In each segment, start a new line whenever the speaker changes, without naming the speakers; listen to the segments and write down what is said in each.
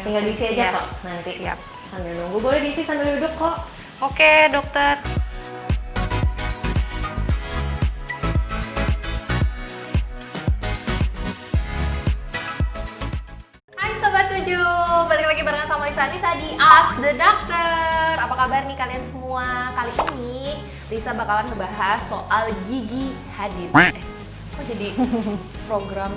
Tinggal diisi aja
Ya.
kok nanti.
Siap.
Sambil nunggu, boleh diisi sambil duduk kok.
Oke, dokter. Hai Sobat 7, balik lagi barengan sama Lisa Anissa di Ask the Doctor. Apa kabar nih kalian semua? Kali ini Lisa bakalan ngebahas soal gigi Hadid. Kok jadi program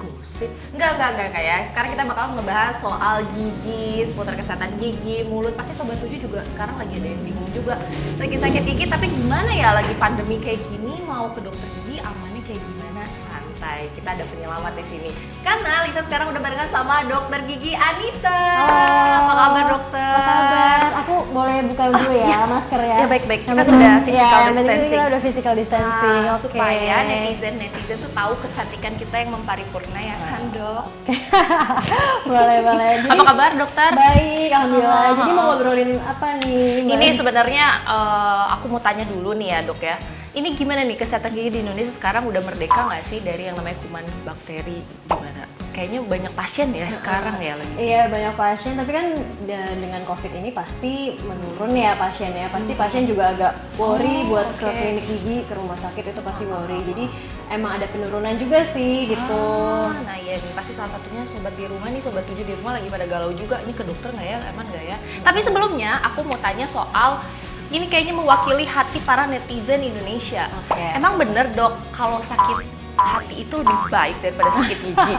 gosip? Enggak ya. Sekarang kita bakalan ngebahas soal gigi, seputar kesehatan gigi, mulut. Pasti Sobat 7 juga sekarang lagi ada yang bingung juga. Lagi sakit gigi, tapi gimana ya lagi pandemi kayak gini, mau ke dokter gigi amannya kayak gimana? Santai, kita ada penyelamat di sini. Karena Lisa sekarang udah barengan sama dokter gigi Anissa. Apa kabar dokter?
Apa kabar? Aku boleh buka dulu ya masker ya?
Ya baik-baik, kita
Yang
sudah
penting-
physical
yang penting
distancing.
kita udah physical distancing, oke.
Supaya netizen tuh tahu kecantikan kita yang memparipurna ya kan dok?
boleh. Jadi,
Apa kabar dokter?
baik, alhamdulillah. Jadi mau ngobrolin apa nih? Mbak
Ini
Anissa?
sebenarnya aku mau tanya dulu nih ya dok ya. Ini gimana nih kesehatan gigi di Indonesia sekarang udah merdeka nggak sih dari yang namanya kuman bakteri gimana? Kayaknya banyak pasien ya sekarang ya lagi.
Iya, banyak pasien, tapi kan dengan COVID ini pasti menurun ya pasiennya. Pasti pasien juga agak worry buat ke
oke.
klinik gigi, ke rumah sakit itu pasti worry. Jadi emang ada penurunan juga sih gitu.
Nah iya nih pasti salah satunya sobat di rumah nih, sobat 7 di rumah lagi pada galau juga. Ini ke dokter nggak ya, aman nggak ya? Tapi sebelumnya aku mau tanya soal ini kayaknya mewakili hati para netizen Indonesia.
Oke.
Emang bener dok kalau sakit hati itu lebih baik daripada sakit gigi?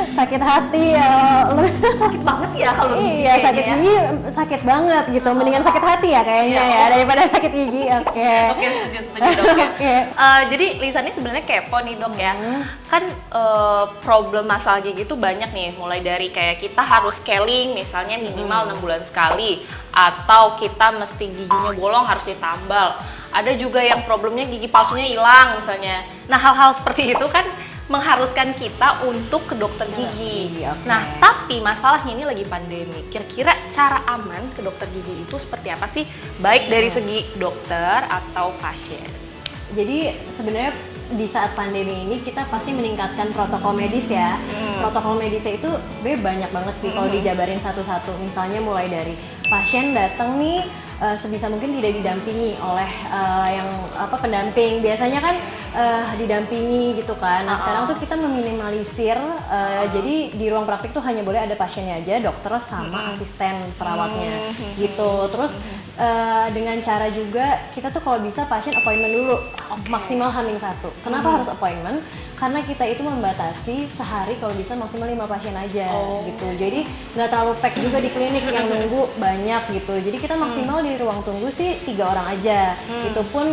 Sakit hati ya.
Sakit banget ya kalau gigi
Iya, sakit
kayaknya ya?
gigi sakit banget gitu. Mendingan sakit hati ya kayaknya
Iya.
ya daripada sakit gigi. Oke.
Oke, setuju dok ya.
Oke.
Jadi Lisa ini sebenarnya kepo nih dok ya. Kan problem masalah gigi itu banyak nih. Mulai dari kayak kita harus scaling misalnya minimal 6 bulan sekali. Atau kita mesti giginya bolong harus ditambal. Ada juga yang problemnya gigi palsunya hilang misalnya. Nah hal-hal seperti itu kan mengharuskan kita untuk ke dokter gigi.
Oke.
Nah, tapi masalahnya ini lagi pandemi. Kira-kira cara aman ke dokter gigi itu seperti apa sih? Baik dari segi dokter atau pasien.
Jadi sebenarnya di saat pandemi ini kita pasti meningkatkan protokol medis ya. Protokol medisnya itu sebenarnya banyak banget sih kalau dijabarin satu-satu. Misalnya mulai dari pasien datang nih sebisa mungkin tidak didampingi oleh yang pendamping. Biasanya kan didampingi gitu kan. Nah, sekarang tuh kita meminimalisir jadi di ruang praktik tuh hanya boleh ada pasiennya aja, dokter sama asisten perawatnya gitu. Terus dengan cara juga kita tuh kalau bisa pasien appointment dulu maksimal H-1. Kenapa harus appointment? Karena kita itu membatasi sehari kalau bisa maksimal 5 pasien aja gitu. Jadi nggak terlalu pack juga di klinik yang nunggu banyak gitu. Jadi kita maksimal di ruang tunggu sih 3 orang aja. Itu pun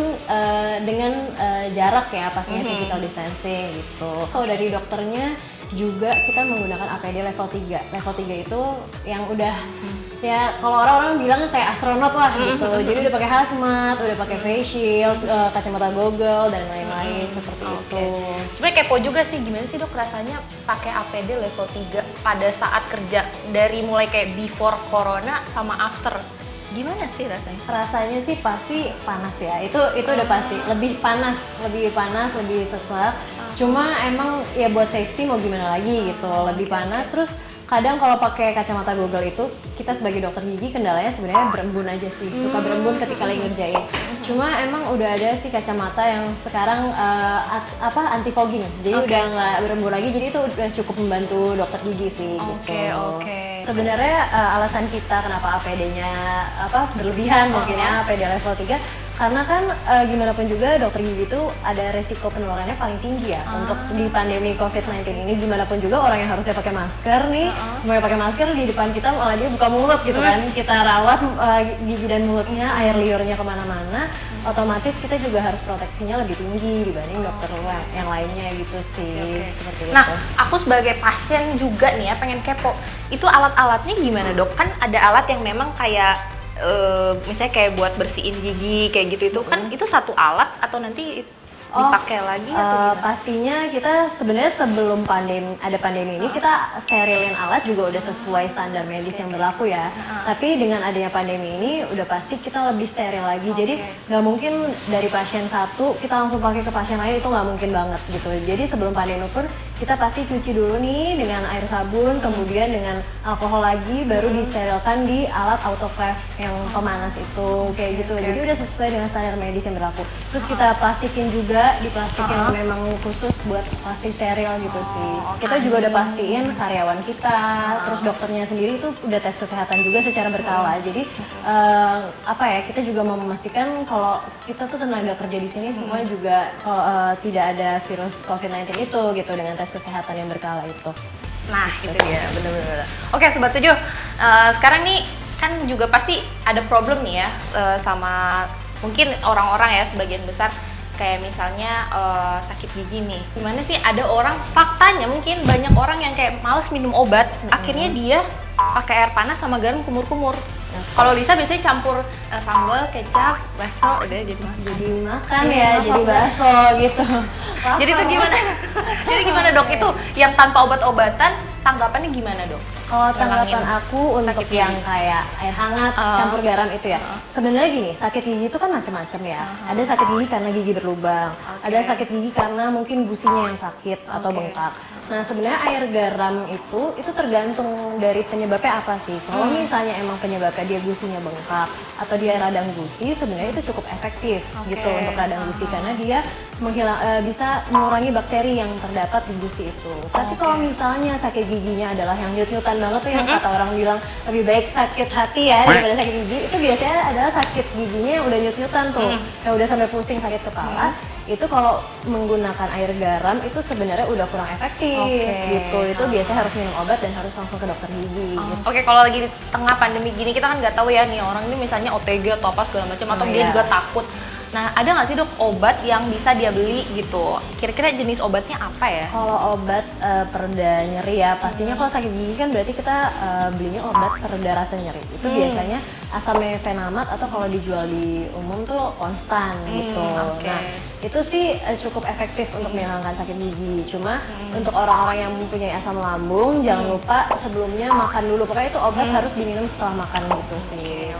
dengan jarak ya pastinya physical distancing gitu. Kalau dari dokternya juga kita menggunakan APD level 3. Level 3 itu yang udah ya kalau orang-orang bilang kayak astronot lah gitu. Jadi udah pakai hazmat, udah pakai face shield, kacamata goggle dan lain-lain seperti itu.
Sebenarnya kepo juga sih gimana sih dok rasanya pakai APD level 3 pada saat kerja dari mulai kayak before corona sama after. Gimana sih rasanya?
Rasanya sih pasti panas ya. Itu udah pasti. Lebih panas, lebih sesak. Cuma emang ya buat safety mau gimana lagi gitu. Lebih panas terus kadang kalau pakai kacamata Google itu kita sebagai dokter gigi kendalanya sebenarnya berembun aja sih, suka berembun ketika lagi ngerjain. Cuma emang udah ada sih kacamata yang sekarang anti fogging, jadi udah nggak berembun lagi, jadi itu udah cukup membantu dokter gigi sih.
Oke.
Sebenarnya alasan kita kenapa APD-nya berlebihan mungkin ya APD level 3 karena kan gimana pun juga dokter gigi itu ada resiko penularannya paling tinggi ya untuk di pandemi COVID-19 ini. Gimana pun juga orang yang harusnya pakai masker nih semuanya pakai masker di depan kita malah dia buka mulut gitu kan. Kita rawat gigi dan mulutnya, air liurnya kemana-mana, otomatis kita juga harus proteksinya lebih tinggi dibanding dokter yang lainnya gitu sih. Seperti
Nah,
itu.
aku sebagai pasien juga nih ya pengen kepo. Itu alat-alatnya gimana dok? Kan ada alat yang memang kayak misalnya kayak buat bersihin gigi kayak gitu itu kan itu satu alat atau nanti dipakai lagi atau gimana?
Pastinya kita sebenarnya sebelum ada pandemi ini kita sterilin alat juga udah sesuai standar medis yang berlaku ya. Tapi dengan adanya pandemi ini udah pasti kita lebih steril lagi. Jadi nggak mungkin dari pasien satu kita langsung pakai ke pasien lain, itu nggak mungkin banget gitu. Jadi sebelum pandemi pun kita pasti cuci dulu nih dengan air sabun, kemudian dengan alkohol lagi, baru disterilkan di alat autoclave yang pemanas itu, kayak gitu. Jadi udah sesuai dengan standar medis yang berlaku. Terus kita plastikin juga di plastik yang memang khusus buat plastik steril gitu sih. Kita juga udah pastiin karyawan kita, terus dokternya sendiri itu udah tes kesehatan juga secara berkala. Jadi apa ya, kita juga mau memastikan kalau kita tuh tenaga kerja di sini semua juga tidak ada virus COVID-19 itu gitu dengan tes kesehatan yang berkala itu.
Nah, itu dia, bener-bener. Oke, Sobat 7, sekarang nih kan juga pasti ada problem nih ya sama mungkin orang-orang ya sebagian besar kayak misalnya sakit gigi nih. Gimana sih ada orang, faktanya mungkin banyak orang yang kayak males minum obat, akhirnya dia pakai air panas sama garam kumur-kumur. Kalau Lisa biasanya campur sambal, kecap, bakso, udah jadi
makan ya, jadi bakso gitu.
Jadi itu gimana? Jadi gimana dok itu yang tanpa obat-obatan, tanggapannya gimana dok?
Kalau tanggapan aku untuk yang kayak air hangat campur garam itu ya, sebenarnya gini, sakit gigi itu kan macam-macam ya. Ada sakit gigi karena gigi berlubang, ada sakit gigi karena mungkin gusinya yang sakit atau bengkak. Nah sebenarnya air garam itu tergantung dari penyebabnya apa sih. Kalau misalnya emang penyebabnya dia gusinya bengkak atau dia radang gusi, sebenarnya itu cukup efektif gitu untuk radang gusi karena dia bisa mengurangi bakteri yang terdapat di gusi itu. Tapi kalau misalnya sakit giginya adalah yang nyut-nyutan banget tuh, yang kata orang bilang lebih baik sakit hati ya daripada sakit gigi, itu biasanya adalah sakit giginya yang udah nyut-nyutan tuh, yang udah sampai pusing sakit kepala. Itu kalau menggunakan air garam itu sebenarnya udah kurang efektif gitu. Itu biasanya harus minum obat dan harus langsung ke dokter gigi. Gitu.
Oke, kalau lagi di tengah pandemi gini kita kan nggak tahu ya nih orang ini misalnya OTG atau apa segala macam atau dia juga takut. Nah, ada nggak sih dok obat yang bisa dia beli gitu? Kira-kira jenis obatnya apa ya?
Kalau obat pereda nyeri ya, pastinya kalau sakit gigi kan berarti kita belinya obat pereda rasa nyeri. Itu biasanya asam mefenamat atau kalau dijual di umum tuh konstan gitu. Nah, itu sih cukup efektif untuk menghilangkan sakit gigi. Cuma untuk orang-orang yang mempunyai asam lambung, jangan lupa sebelumnya makan dulu. Pokoknya itu obat harus diminum setelah makan gitu sih.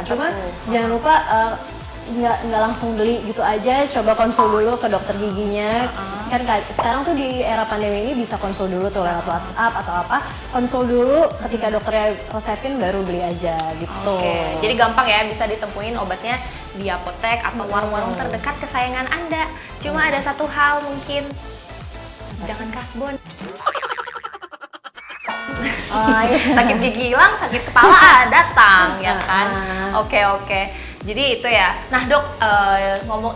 Cuma jangan lupa nggak langsung beli gitu aja, coba konsul dulu ke dokter giginya. Kan sekarang tuh di era pandemi ini bisa konsul dulu tuh lewat WhatsApp atau apa, konsul dulu, ketika dokternya resepin baru beli aja gitu.
Jadi gampang ya, bisa ditemuin obatnya di apotek atau warung-warung terdekat kesayangan Anda. Cuma ada satu hal mungkin, jangan kasbon. Sakit gigi hilang, sakit kepala datang ya kan. Oke. Jadi itu ya. Nah dok,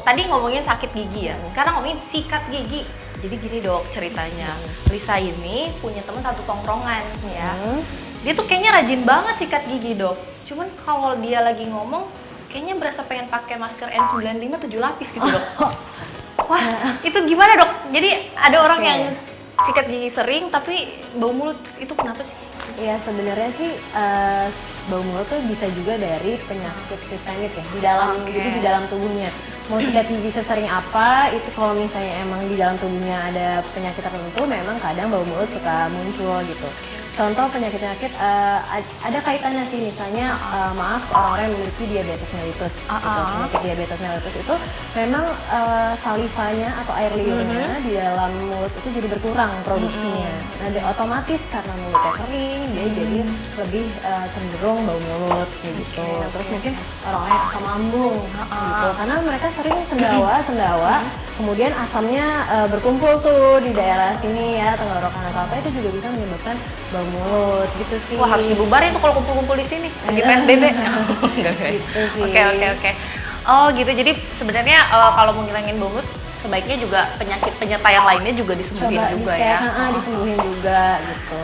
tadi ngomongin sakit gigi ya. Sekarang ngomongin sikat gigi. Jadi gini dok ceritanya. Lisa ini punya teman satu tongkrongan ya. Dia tuh kayaknya rajin banget sikat gigi dok. Cuman kalau dia lagi ngomong, kayaknya berasa pengen pakai masker N95 7 lapis gitu dok. Wah, itu gimana dok? Jadi ada orang yang sikat gigi sering tapi bau mulut, itu kenapa sih?
Ya sebenarnya sih bau mulut tuh bisa juga dari penyakit sistemik ya di dalam di dalam tubuhnya. Mau sikat gigi sesering apa, itu kalau misalnya emang di dalam tubuhnya ada penyakit tertentu, memang kadang bau mulut suka muncul gitu. Contoh penyakit-penyakit ada kaitannya sih, misalnya maaf orang-orang yang memiliki diabetes mellitus. Gitu. Penyakit diabetes mellitus itu memang salivanya atau air liurnya di dalam mulut itu jadi berkurang produksinya. Nah, otomatis karena mulutnya kering, dia jadi lebih cenderung bau mulut gitu. Terus mungkin orang-orang yang asam lambung gitu, karena mereka sering sendawa, kemudian asamnya berkumpul tuh di daerah sini ya, tenggorokan atau apa, itu juga bisa menyebabkan bau mulut gitu sih.
Wah, harus dibubar itu kalau kumpul-kumpul di sini lagi PSBB.
Gitu sih.
Oke. Oh gitu. Jadi sebenarnya kalau mau ngilangin bau mulut sebaiknya juga penyakit penyerta yang lainnya juga disembuhin juga ya.
Disembuhin juga gitu.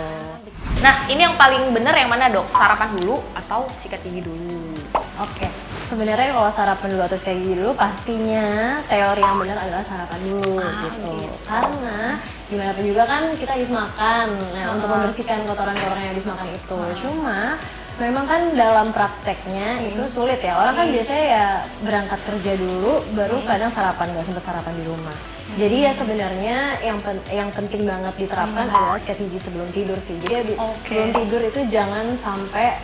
Nah, ini yang paling bener yang mana dok? Sarapan dulu atau sikat gigi dulu?
Oke. Sebenarnya kalau sarapan dulu atau sikat gigi dulu, pastinya teori yang benar adalah sarapan dulu gitu. Karena gimana pun juga kan kita habis makan, nah untuk membersihkan kotoran-kotoran yang habis makan itu. Cuma memang kan dalam prakteknya itu sulit ya. Orang kan biasanya ya berangkat kerja dulu, baru kadang sarapan, nggak sempat sarapan di rumah. Jadi ya sebenarnya yang penting banget diterapkan adalah sikat gigi sebelum tidur sih. Jadi sebelum tidur itu jangan sampai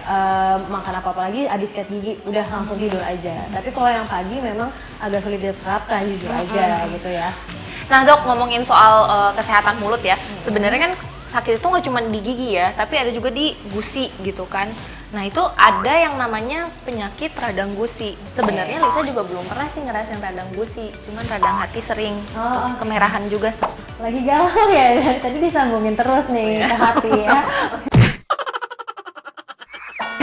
makan apa-apa lagi, habis sikat gigi udah langsung tidur aja. Tapi kalau yang pagi memang agak sulit diterapkan, jujur aja gitu ya.
Nah dok, ngomongin soal kesehatan mulut ya, sebenarnya kan sakit itu nggak cuma di gigi ya, tapi ada juga di gusi gitu kan. Nah itu ada yang namanya penyakit radang gusi. Sebenarnya Lisa juga belum pernah sih ngerasain radang gusi, cuman radang hati sering, kemerahan juga.
Lagi galau ya, dari tadi disambungin terus nih ke hati ya.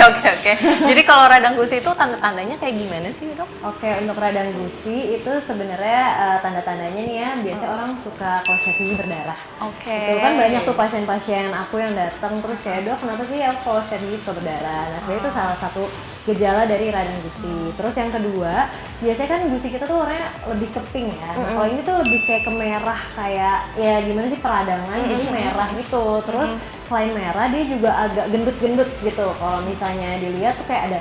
Oke. Jadi kalau radang gusi itu tanda-tandanya kayak gimana sih dok?
Oke, untuk radang gusi itu sebenarnya tanda-tandanya nih ya, biasanya orang suka kalau sikat gigi berdarah.
Oke.
Itu kan banyak tuh pasien-pasien aku yang datang terus kayak, dok kenapa sih ya kalau sikat gigi suka berdarah? Nah sebenarnya itu salah satu gejala dari radang gusi. Terus yang kedua, biasanya kan gusi kita tuh warnanya lebih ke pink ya. Nah, kalau ini tuh lebih kayak kemerah, kayak ya gimana sih peradangan, jadi merah gitu. Terus selain merah dia juga agak gendut-gendut gitu. Kalau misalnya dilihat tuh kayak ada,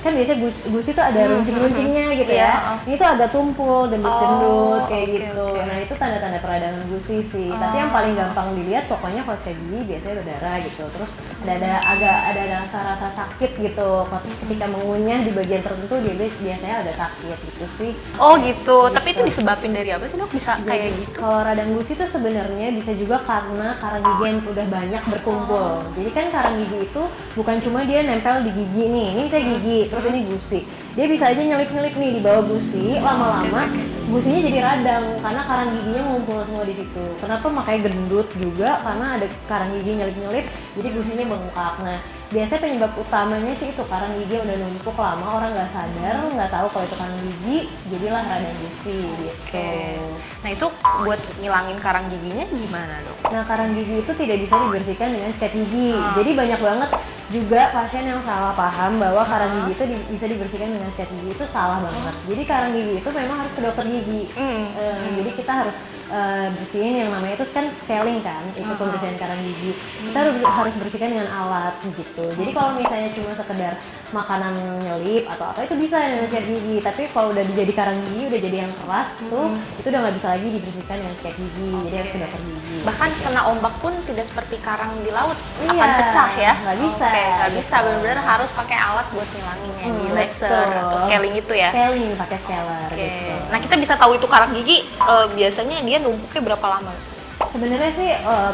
kan biasanya gusi tuh ada runcing-runcingnya gitu ya. Ini tuh agak tumpul, gendut-gendut kayak gitu. Nah itu tanda-tanda peradangan gusi sih. Tapi yang paling gampang dilihat pokoknya kalau sikat gigi biasanya berdarah gitu. Terus ada rasa-rasa sakit gitu. Ketika mengunyah di bagian tertentu dia biasanya ada sakit gitu sih.
Oh gitu. Tapi itu disebabin dari apa sih dok? Bisa kayak gitu?
Kalau radang gusi itu sebenarnya bisa juga karena karang gigi yang udah banyak berkumpul. Jadi kan karang gigi itu bukan cuma dia nempel di gigi nih. Ini saya gigi, terus ini gusi. Dia bisa aja nyelip-nyelip nih di bawah gusi, lama-lama gusinya jadi radang karena karang giginya ngumpul semua di situ. Kenapa makanya gendut juga? Karena ada karang gigi nyelip-nyelip, jadi gusinya bengkak. Nah, biasanya penyebab utamanya sih itu karang gigi yang udah numpuk lama, orang nggak sadar, nggak tahu kalau itu karang gigi, jadilah radang gusi gitu.
Nah itu buat ngilangin karang giginya gimana dok?
Nah, karang gigi itu tidak bisa dibersihkan dengan sikat gigi. Jadi banyak banget juga pasien yang salah paham bahwa karang gigi itu bisa dibersihkan dengan sikat gigi, itu salah banget. Jadi karang gigi itu memang harus ke dokter gigi. Jadi kita harus bersihin yang namanya itu kan scaling kan, itu pembersihan karang gigi. Kita harus bersihkan dengan alat gitu. Jadi kalau misalnya cuma sekedar makanan nyelip atau apa itu bisa dengan sikat gigi. Tapi kalau udah jadi karang gigi, udah jadi yang keras tuh, itu udah nggak bisa lagi dibersihkan dengan sikat gigi. Jadi harus ke dokter gigi.
Bahkan kena ombak pun tidak seperti karang di laut, akan pecah ya?
Nggak bisa.
Nggak bisa, benar-benar harus pakai alat buat ngilanginnya di laser atau scaling itu ya?
Scaling, pakai scaler gitu.
Nah kita bisa tahu itu karang gigi biasanya dia numpuknya berapa lama?
Sebenarnya sih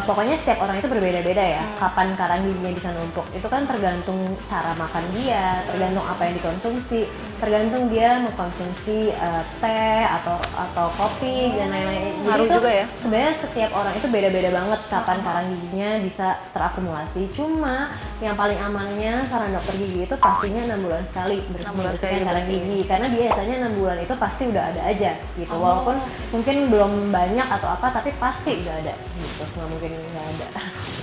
pokoknya setiap orang itu berbeda-beda ya. Kapan karang giginya bisa numpuk itu kan tergantung cara makan dia, tergantung apa yang dikonsumsi, tergantung dia mengkonsumsi teh atau kopi dan lain-lain.
Ngaruh
Jadi
juga ya?
Sebenarnya setiap orang itu beda-beda banget kapan karang giginya bisa terakumulasi. Cuma yang paling amannya saran dokter gigi itu pastinya 6 bulan sekali bersihkan karang gigi, karena biasanya 6 bulan itu pasti udah ada aja gitu. Walaupun mungkin belum banyak atau apa, tapi pasti udah ada gitu, nggak mungkin nggak ada.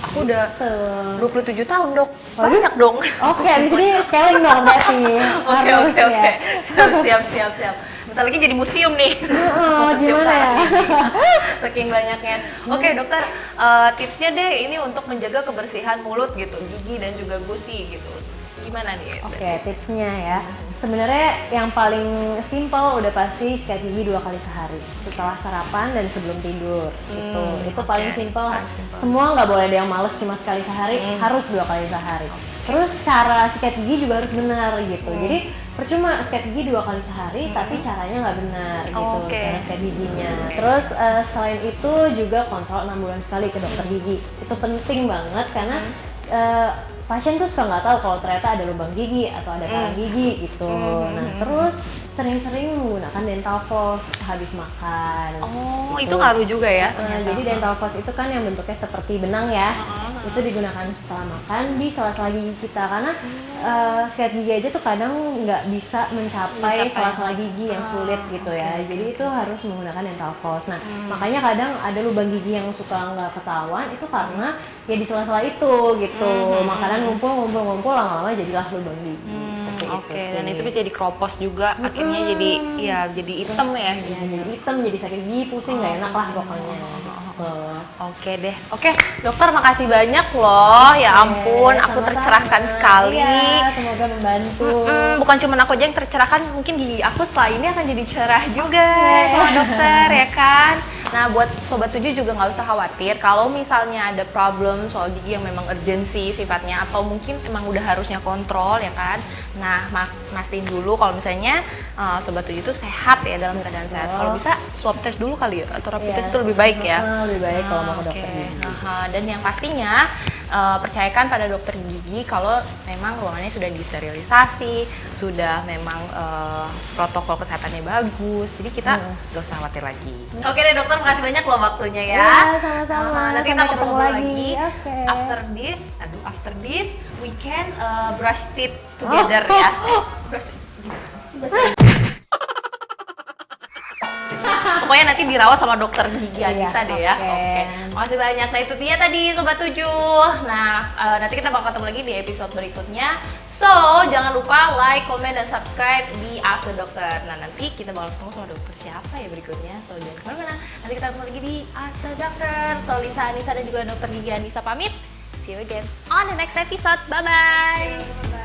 Aku udah 27 tahun dok, banyak dong.
Oke, abis ini scaling dong berarti.
Oke.
Harus ya.
Siap. Bentar lagi jadi museum nih.
Gimana ya?
Saking banyaknya. Oke dokter, tipsnya deh ini untuk menjaga kebersihan mulut gitu, gigi dan juga gusi gitu. Gimana nih?
Oke, tipsnya ya. Sebenarnya yang paling simpel udah pasti sikat gigi 2 kali sehari, setelah sarapan dan sebelum tidur gitu. Itu paling simpel. Semua nggak boleh ada yang males cuma sekali sehari, harus 2 kali sehari. Terus cara sikat gigi juga harus benar gitu. Jadi percuma sikat gigi 2 kali sehari, tapi caranya nggak benar gitu, cara sikat giginya. Terus selain itu juga kontrol 6 bulan sekali ke dokter gigi. Itu penting banget karena pasien tuh suka nggak tahu kalau ternyata ada lubang gigi atau ada karang gigi gitu. Nah terus sering-sering menggunakan dental floss habis makan.
Oh,
gitu.
itu ngaruh juga ya?
Jadi dental floss itu kan yang bentuknya seperti benang ya. Itu digunakan setelah makan di sela-sela gigi kita, karena sikat gigi aja tuh kadang nggak bisa mencapai sela-sela gigi yang sulit gitu ya. Jadi itu harus menggunakan dental floss. Nah makanya kadang ada lubang gigi yang suka nggak ketahuan, itu karena ya di sela-sela itu gitu. Makanan ngumpul lama-lama jadilah lubang gigi.
Oke, dan itu bisa jadi kropos juga, akhirnya jadi hitam ya.
Jadi hitam, jadi sakit gigi, pusing, nggak enak lah pokoknya.
Oke deh, oke dokter makasih banyak loh, ya ampun, aku
sama-sama.
tercerahkan sekali.
Iya, semoga membantu.
Bukan cuma aku aja yang tercerahkan, mungkin gigi aku setelah ini akan jadi cerah juga sama dokter ya kan. Nah buat Sobat 7 juga nggak usah khawatir kalau misalnya ada problem soal gigi yang memang urgensi sifatnya, atau mungkin emang udah harusnya kontrol ya kan. Nah mastiin dulu kalau misalnya Sobat 7 itu sehat ya, dalam keadaan sehat. Kalau bisa swab test dulu kali ya, atau rapid test itu lebih baik ya?
Lebih baik kalau mau ke
Oke.
dokter gigi.
Dan yang pastinya percayakan pada dokter gigi kalau memang ruangannya sudah disterilisasi, sudah memang protokol kesehatannya bagus, jadi kita nggak usah khawatir lagi. Oke deh dokter, makasih banyak loh waktunya ya.
Iya, sama-sama.
Nanti kita
Sampai ketemu
ngobrol
lagi. Oke.
After this, we can brush teeth together ya. Brush teeth. Pokoknya nanti dirawat sama dokter gigi Anissa deh ya. Oke. Makasih banyak. Nah itu dia tadi Sobat 7. Nah nanti kita bakal ketemu lagi di episode berikutnya. So jangan lupa like, comment, dan subscribe di Ask the Doctor. Nah nanti kita bakal ketemu sama dokter siapa ya berikutnya. So jangan kemana-mana. Nanti kita ketemu lagi di Ask the Doctor. So Lisa Anissa dan juga dokter gigi Anissa pamit. See you again on the next episode. Bye-bye.